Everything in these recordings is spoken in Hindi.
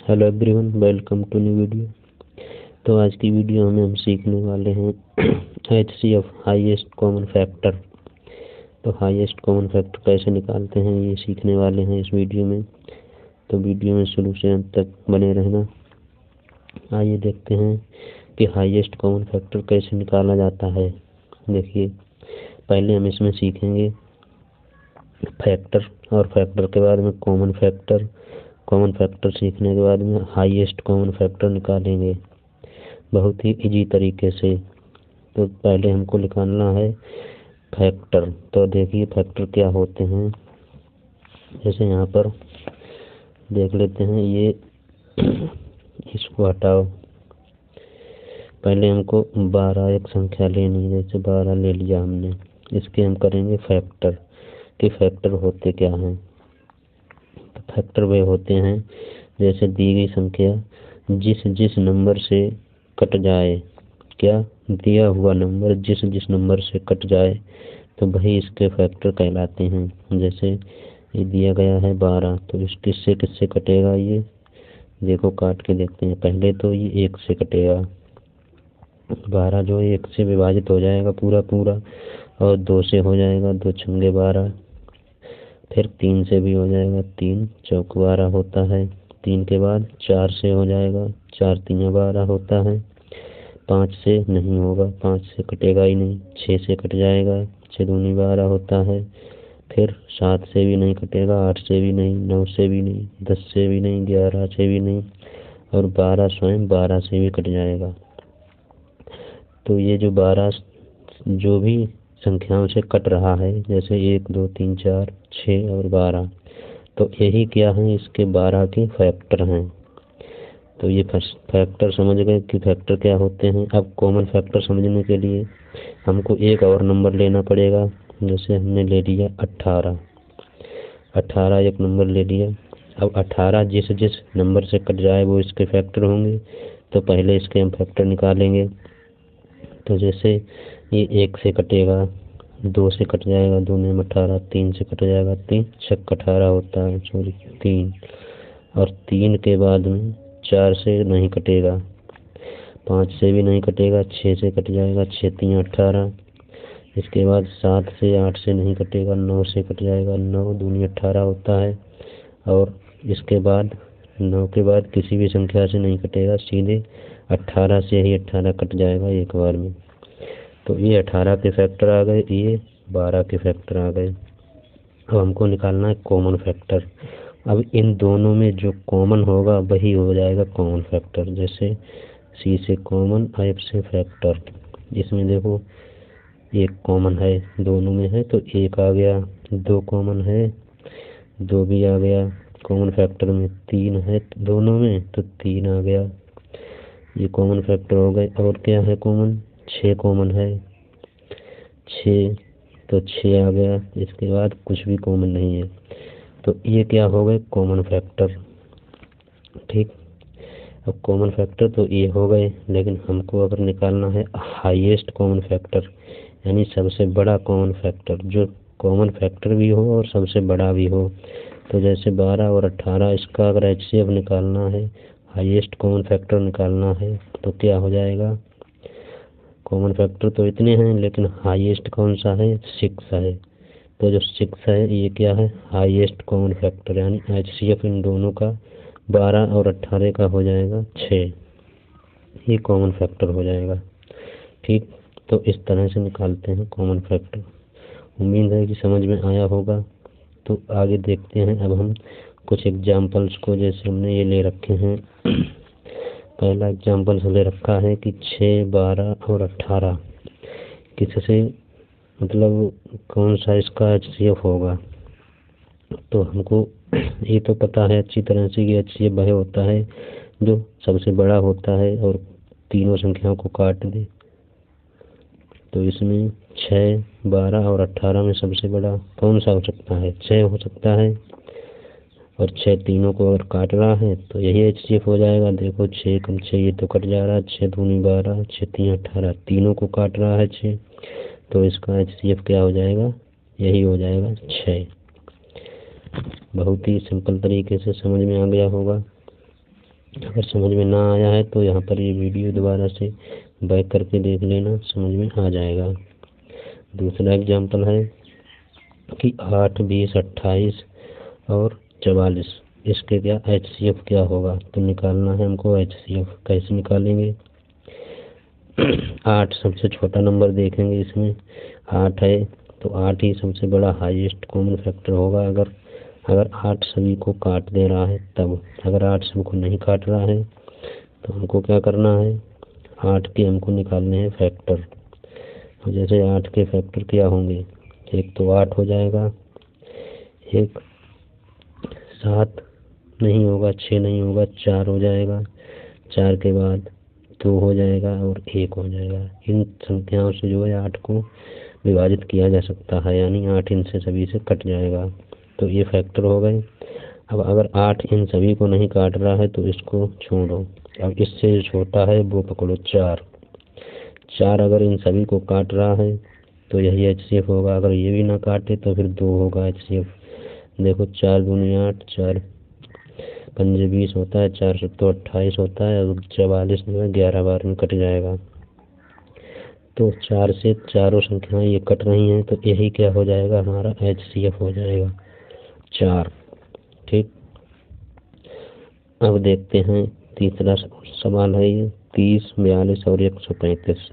Hello everyone, welcome to new video. तो आज की वीडियो में हम सीखने वाले हैं HCF हाईएस्ट कॉमन फैक्टर। तो हाईएस्ट कॉमन फैक्टर कैसे निकालते हैं ये सीखने वाले हैं इस वीडियो में। तो वीडियो में शुरू से अंत तक बने रहना। आइए देखते हैं कि हाईएस्ट कॉमन फैक्टर कैसे निकाला जाता है। देखिए, पहले हम इसमें सीखेंगे फैक्टर, और फैक्टर के बाद में कॉमन फैक्टर। कॉमन फैक्टर सीखने के बाद में हाईएस्ट कॉमन फैक्टर निकालेंगे बहुत ही इजी तरीके से। तो पहले हमको निकालना है फैक्टर। तो देखिए फैक्टर क्या होते हैं। जैसे यहाँ पर देख लेते हैं, ये इसको हटाओ। पहले हमको 12 एक संख्या लेनी है। जैसे 12 ले लिया हमने, इसके हम करेंगे फैक्टर कि फैक्टर होते क्या हैं। तो फैक्टर वे होते हैं जैसे दी गई संख्या जिस जिस नंबर से कट जाए, क्या दिया हुआ नंबर जिस जिस नंबर से कट जाए तो वही इसके फैक्टर कहलाते हैं। जैसे ये दिया गया है 12, तो इस किससे किससे कटेगा, ये देखो काट के देखते हैं। पहले तो ये 1 से कटेगा, 12 जो 1 से विभाजित हो जाएगा पूरा पूरा, और 2 से हो जाएगा, 2 छंगे 12। फिर 3 से भी हो जाएगा, 3 चौक 12 होता है। 3 के बाद 4 से हो जाएगा, 4 तीन 12 होता है। 5 से नहीं होगा, 5 से कटेगा ही नहीं। 6 से कट जाएगा, 6 दूनी 12 होता है। फिर 7 से भी नहीं कटेगा, 8 से भी नहीं, 9 से भी नहीं, 10 से भी नहीं, 11 से भी नहीं, और 12 स्वयं 12 से भी कट जाएगा। तो ये जो 12 जो भी संख्याओं से कट रहा है, जैसे 1 2 3 4 6 और 12, तो यही क्या है, इसके 12 के फैक्टर हैं। तो ये फैक्टर समझ गए कि फैक्टर क्या होते हैं। अब कॉमन फैक्टर समझने के लिए हमको एक और नंबर लेना पड़ेगा। जैसे हमने ले लिया 18, 18 एक नंबर ले लिया। अब 18 जिस जिस नंबर से कट जाए वो इसके फैक्टर होंगे। तो पहले इसके हम फैक्टर निकालेंगे। तो जैसे ये 1 से कटेगा, 2 से कट जाएगा, 2 में 18, 3 से कट जाएगा, 3 छक 18 होता है, सॉरी 3। और 3 के बाद में 4 से नहीं कटेगा, 5 से भी नहीं कटेगा, 6 से कट जाएगा, 6 तीन 18। इसके बाद 7 से 8 से नहीं कटेगा, 9 से कट जाएगा, 9 दूनी 18 होता है। और इसके बाद 9 के बाद किसी भी संख्या से नहीं कटेगा, सीधे 18 से ही 18 कट जाएगा एक बार में। तो ये 18 के फैक्टर आ गए, ये 12 के फैक्टर आ गए। अब हमको निकालना है कॉमन फैक्टर। अब इन दोनों में जो कॉमन होगा वही हो जाएगा कॉमन फैक्टर। जैसे सी से कॉमन, एफ से फैक्टर। इसमें देखो 1 कॉमन है, दोनों में है तो 1 आ गया। 2 कॉमन है, 2 भी आ गया। कॉमन फैक्टर में 3 है दोनों में, तो 3 आ गया। ये कॉमन फैक्टर हो गए। और क्या है कॉमन, 6 कॉमन है, 6, तो 6 आ गया। इसके बाद कुछ भी कॉमन नहीं है, तो ये क्या हो गए कॉमन फैक्टर। ठीक, अब कॉमन फैक्टर तो ये हो गए, लेकिन हमको अगर निकालना है हाईएस्ट कॉमन फैक्टर, यानी सबसे बड़ा कॉमन फैक्टर, जो कॉमन फैक्टर भी हो और सबसे बड़ा भी हो। तो जैसे 12 और 18, इसका अगर HCF निकालना है, हाईएस्ट कॉमन फैक्टर निकालना है, तो क्या हो जाएगा। कॉमन फैक्टर तो इतने हैं, लेकिन हाईएस्ट कौन सा है, 6 है। तो जो 6 है ये क्या है, हाईएस्ट कॉमन फैक्टर, यानी HCF इन दोनों का 12 और 18 का हो जाएगा 6। ये कॉमन फैक्टर हो जाएगा। ठीक, तो इस तरह से निकालते हैं कॉमन फैक्टर। उम्मीद है कि समझ में आया होगा। तो आगे देखते हैं अब हम कुछ एग्जाम्पल्स को। जैसे हमने ये ले रखे हैं, पहला एग्जाम्पल ले रखा है कि 6, 12 और 18 किससे, मतलब कौन सा इसका HCF होगा। तो हमको ये तो पता है अच्छी तरह से कि HCF वह होता है जो सबसे बड़ा होता है और तीनों संख्याओं को काट दे। तो इसमें 6, 12 और 18 में सबसे बड़ा कौन सा हो सकता है, 6 हो सकता है। और 6 तीनों को अगर काट रहा है तो यही HCF हो जाएगा। देखो 6 कम 6 ये तो कट जा रहा है, 6 दूनी 12, 6 तीन 18, तीनों को काट रहा है 6, तो इसका HCF क्या हो जाएगा, यही हो जाएगा 6। बहुत ही सिंपल तरीके से समझ में आ गया होगा। अगर समझ में ना आया है तो यहाँ पर ये वीडियो दोबारा से बैक करके देख लेना, समझ में आ जाएगा। दूसरा एग्जाम्पल है कि 8, 20, 28 और 44, इसके क्या HCF क्या होगा। तो निकालना है हमको HCF। कैसे निकालेंगे? 8 सबसे छोटा नंबर देखेंगे, इसमें 8 है तो 8 ही सबसे बड़ा हाईएस्ट कॉमन फैक्टर होगा। अगर 8 सभी को काट दे रहा है तब। अगर 8 सबको नहीं काट रहा है तो हमको क्या करना है, 8 के हमको निकालने हैं फैक्टर। जैसे 8 के फैक्टर क्या होंगे, एक तो 8 हो जाएगा, एक 7 नहीं होगा, 6 नहीं होगा, 4 हो जाएगा, 4 के बाद 2 हो जाएगा और 1 हो जाएगा। इन संख्याओं से जो है 8 को विभाजित किया जा सकता है, यानी 8 इनसे सभी से कट जाएगा। तो ये फैक्टर हो गए। अब अगर 8 इन सभी को नहीं काट रहा है तो इसको छोड़ो। अब इससे जो छोटा है वो पकड़ो, 4 अगर इन सभी को काट रहा है तो यही HCF होगा। अगर ये भी ना काटे तो फिर 2 होगा HCF। देखो 4 दूनी 8, 4 पंजे 20 होता है, 4 सत्तो 28 होता है और 44 जो है 11 बार में कट जाएगा। तो 4 से चारों संख्याएं ये कट रही हैं तो यही क्या हो जाएगा, हमारा HCF हो जाएगा 4। ठीक, अब देखते हैं तीसरा सवाल है ये 30, 42 और 135,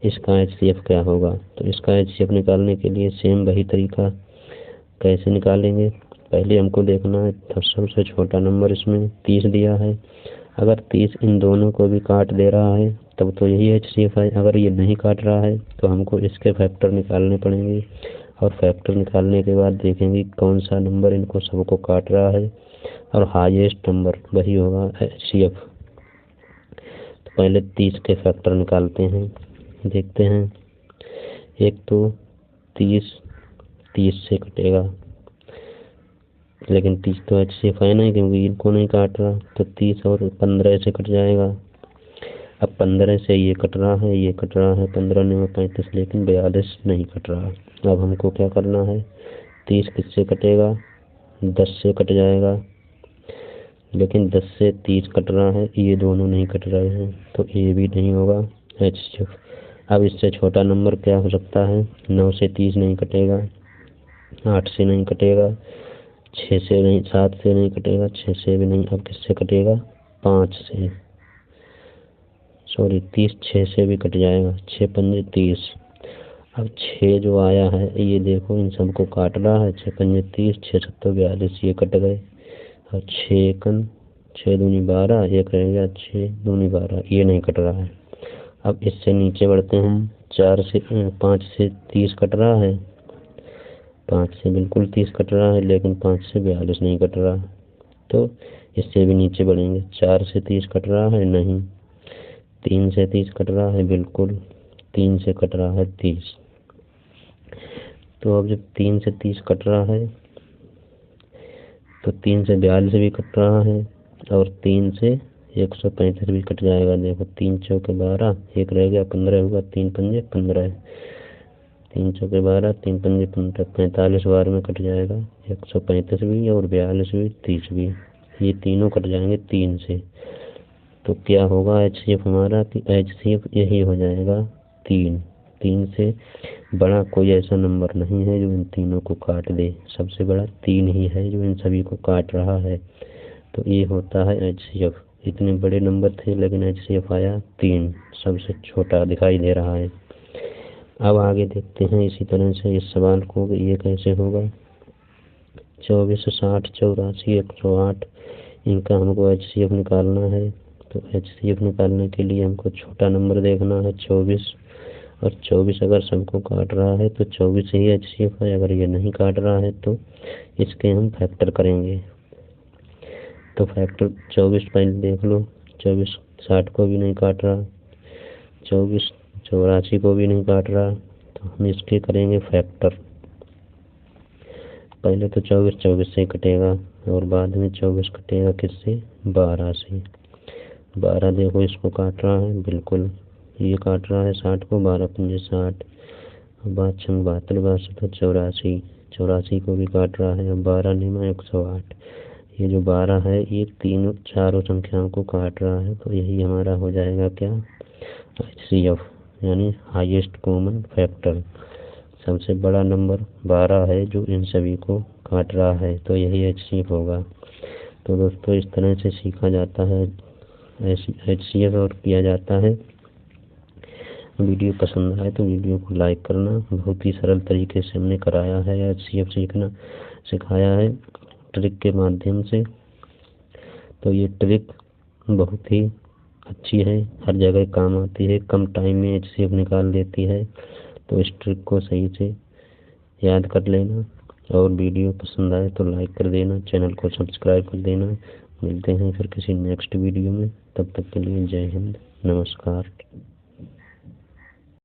इसका HCF क्या होगा। तो इसका HCF निकालने के लिए सेम वही तरीका। कैसे निकालेंगे, पहले हमको देखना है सबसे छोटा नंबर, इसमें 30 दिया है। अगर 30 इन दोनों को भी काट दे रहा है तब तो यही HCF है। अगर ये नहीं काट रहा है तो हमको इसके फैक्टर निकालने पड़ेंगे और फैक्टर निकालने के बाद देखेंगे कौन सा नंबर इनको सबको काट रहा है और हाईएस्ट नंबर वही होगा HCF। तो पहले 30 के फैक्टर निकालते हैं, देखते हैं। एक तो 30 से कटेगा, लेकिन 30 तो HCF है नहीं क्योंकि इनको नहीं काट रहा, तो 30 और 15 से कट जाएगा। अब 15 से ये कट रहा है, ये कट रहा है, 15 9 35, लेकिन 42 नहीं कट रहा। अब हमको क्या करना है, 30 किससे कटेगा, 10 से कट जाएगा, लेकिन 10 से 30 कट रहा है, ये दोनों नहीं कट रहे हैं तो ये भी नहीं होगा HCF। अब इससे छोटा नंबर क्या हो सकता है, 9 से 30 नहीं कटेगा, 8 से नहीं कटेगा, 6 से नहीं, 7 से नहीं कटेगा, 6 से भी नहीं। अब किससे कटेगा, 5 से, सॉरी 30 6 से भी कट जाएगा, 6 पंजे 30। अब 6 जो आया है ये देखो इन सबको काट रहा है, 6 पंजे 30, 6 सत्तो 42, ये कट गए। और 6 एकन 6 दूनी 12, एक रह गया, 6 दूनी 12, ये नहीं कट रहा है। अब इससे नीचे बढ़ते हैं, 5 से 30 कट रहा है, 5 से बिल्कुल 30 कट रहा है, लेकिन 5 से 42 नहीं कट रहा। तो इससे भी नीचे बढ़ेंगे, 4 से 30 कट रहा है, नहीं। 3 से 30 कट रहा है, बिल्कुल। 3 से कट रहा है 30। तो अब जब 3 से 30 कट रहा है तो 3 से 42 भी कट रहा है और 3 से 135 भी कट जाएगा। देखो 3 चौके 12, एक रह गया, 15 होगा, 3 पंजे 15, 3 चौके 12, 3 पंजे 15, 45 बार में कट जाएगा। 135 भी और 42 भी, 30 भी, ये तीनों कट जाएंगे 3 से। तो क्या होगा HCF हमारा, कि HCF यही हो जाएगा 3। 3 से बड़ा कोई ऐसा नंबर नहीं है जो इन तीनों को काट दे, सबसे बड़ा 3 ही है जो इन सभी को काट रहा है। तो ये होता है HCF। इतने बड़े नंबर थे लेकिन HCF आया 3, सबसे छोटा दिखाई दे रहा है। अब आगे देखते हैं इसी तरह से इस सवाल को, ये कैसे होगा। 24, 60, 84, 108, इनका हमको HCF निकालना है। तो HCF निकालने के लिए हमको छोटा नंबर देखना है 24, और 24 अगर सबको काट रहा है तो 24 ही HCF है। अगर ये नहीं काट रहा है तो इसके हम फैक्टर करेंगे। तो फैक्टर 24 पहले देख लो, 24 60 को भी नहीं काट रहा, 24 84 को भी नहीं काट रहा, तो हम इसके करेंगे फैक्टर। पहले तो 24 से कटेगा और बाद में 24 कटेगा किससे, 12 से। 12 देखो इसको काट रहा है, बिल्कुल ये काट रहा है 60 को, 12 पंजे 60, 72, 72 तो 84 को भी काट रहा है। अब 12 निमा 108, ये जो 12 है ये तीनों चारों संख्याओं को काट रहा है, तो यही हमारा हो जाएगा क्या, HCF यानी हाईएस्ट कॉमन फैक्टर। सबसे बड़ा नंबर 12 है जो इन सभी को काट रहा है, तो यही HCF होगा। तो दोस्तों इस तरह से सीखा जाता है HCF और किया जाता है। वीडियो पसंद आए तो वीडियो को लाइक करना। बहुत ही सरल तरीके से हमने कराया है HCF सिखाया है ट्रिक के माध्यम से। तो ये ट्रिक बहुत ही अच्छी है, हर जगह काम आती है, कम टाइम में HCF निकाल देती है। तो इस ट्रिक को सही से याद कर लेना और वीडियो पसंद आए तो लाइक कर देना, चैनल को सब्सक्राइब कर देना। मिलते हैं फिर किसी नेक्स्ट वीडियो में, तब तक के लिए जय हिंद, नमस्कार।